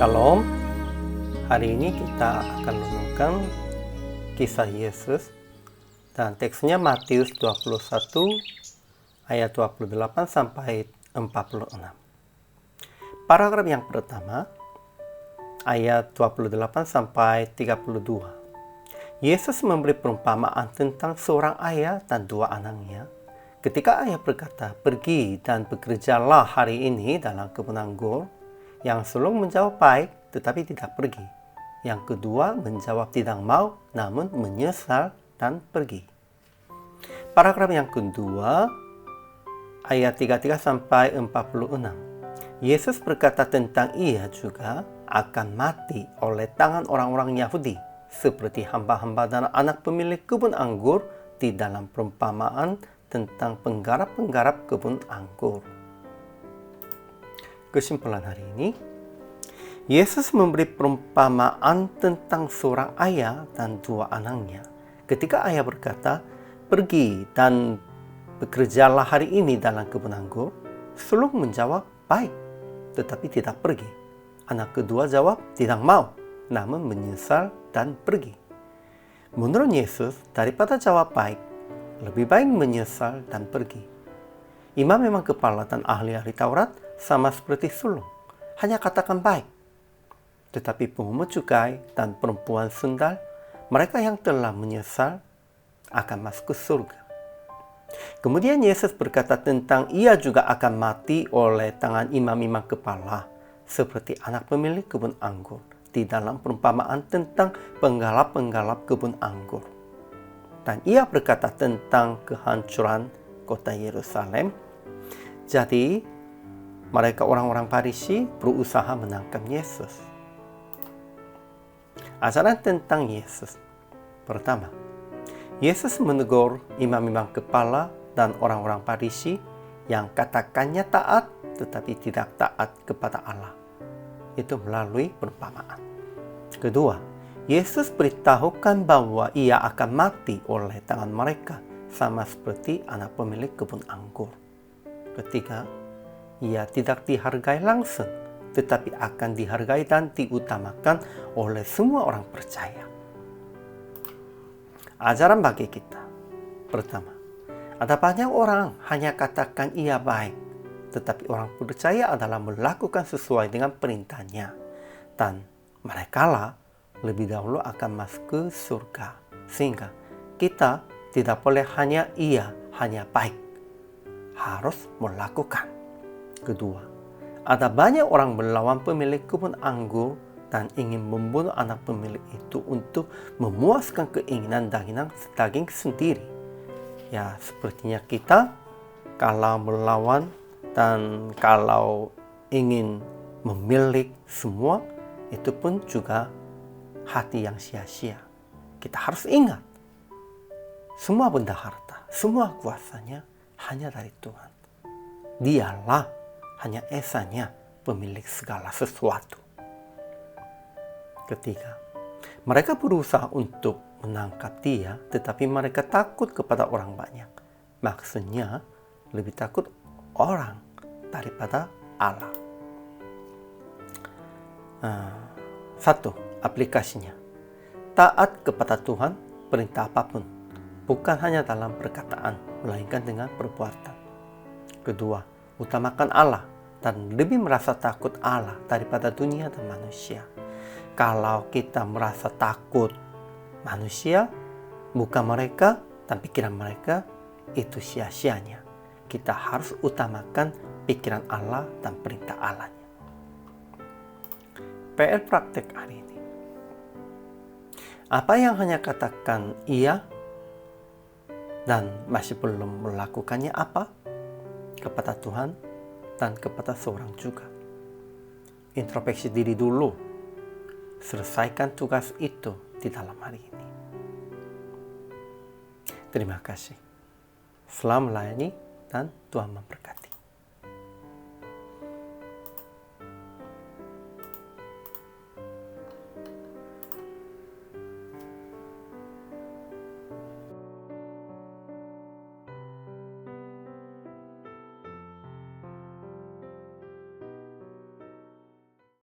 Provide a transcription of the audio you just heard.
Shalom. Hari ini kita akan renungkan kisah Yesus dan teksnya Matius 21 ayat 28 sampai 46. Paragraf yang pertama ayat 28 sampai 32. Yesus memberi perumpamaan tentang seorang ayah dan dua anaknya. Ketika ayah berkata, "Pergi dan bekerjalah hari ini dalam kebun anggur," yang sulung menjawab, "Baik," tetapi tidak pergi. Yang kedua menjawab tidak mau, namun menyesal dan pergi. Paragraf yang kedua, ayat 33 sampai 46. Yesus berkata tentang ia juga akan mati oleh tangan orang-orang Yahudi, seperti hamba-hamba dan anak pemilik kebun anggur di dalam perumpamaan tentang penggarap-penggarap kebun anggur. Kesimpulan hari ini, Yesus memberi perumpamaan tentang seorang ayah dan dua anaknya. Ketika ayah berkata, "Pergi dan bekerjalah hari ini dalam kebun anggur," sulung menjawab, "Baik," tetapi tidak pergi. Anak kedua jawab, "Tidak mau," namun menyesal dan pergi. Menurut Yesus, daripada jawab baik, lebih baik menyesal dan pergi. Imam kepala dan ahli-ahli Taurat sama seperti sulung, hanya katakan baik. Tetapi pungut cukai dan perempuan sundal, mereka yang telah menyesal akan masuk ke surga. Kemudian Yesus berkata tentang ia juga akan mati oleh tangan imam-imam kepala, seperti anak pemilik kebun anggur di dalam perumpamaan tentang penggalap-penggalap kebun anggur. Dan ia berkata tentang kehancuran kota Yerusalem. Jadi mereka orang-orang Farisi berusaha menangkap Yesus. Ajaran tentang Yesus. Pertama, Yesus menegur imam-imam kepala dan orang-orang Farisi yang katakannya taat tetapi tidak taat kepada Allah. Itu melalui perumpamaan. Kedua, Yesus beritahukan bahwa ia akan mati oleh tangan mereka, sama seperti anak pemilik kebun anggur. Ketiga, ia tidak dihargai langsung, tetapi akan dihargai dan diutamakan oleh semua orang percaya. Ajaran bagi kita. Pertama, ada banyak orang hanya katakan ia baik, tetapi orang percaya adalah melakukan sesuai dengan perintahnya, dan merekalah lebih dahulu akan masuk ke surga. Sehingga kita tidak boleh hanya baik, harus melakukan. Kedua, ada banyak orang melawan pemilik kebun anggur dan ingin membunuh anak pemilik itu untuk memuaskan keinginan daging sendiri. Ya, sepertinya kita kalau melawan dan kalau ingin memiliki semua, itu pun juga hati yang sia-sia. Kita harus ingat, semua benda harta, semua kuasanya hanya dari Tuhan. Dialah hanya esanya pemilik segala sesuatu. Ketiga, mereka berusaha untuk menangkap dia, tetapi mereka takut kepada orang banyak. Maksudnya, lebih takut orang daripada Allah. Satu, aplikasinya. Taat kepada Tuhan, perintah apapun. Bukan hanya dalam perkataan, melainkan dengan perbuatan. Kedua, utamakan Allah dan lebih merasa takut Allah daripada dunia dan manusia. Kalau kita merasa takut manusia, bukan mereka dan pikiran mereka, itu sia-sianya. Kita harus utamakan pikiran Allah dan perintah Allahnya. PR praktek hari ini. Apa yang hanya katakan iya dan masih belum melakukannya apa? Kepada Tuhan dan kepada seorang juga. Introspeksi diri dulu. Selesaikan tugas itu di dalam hari ini. Terima kasih. Selamat melayani dan Tuhan memberkati.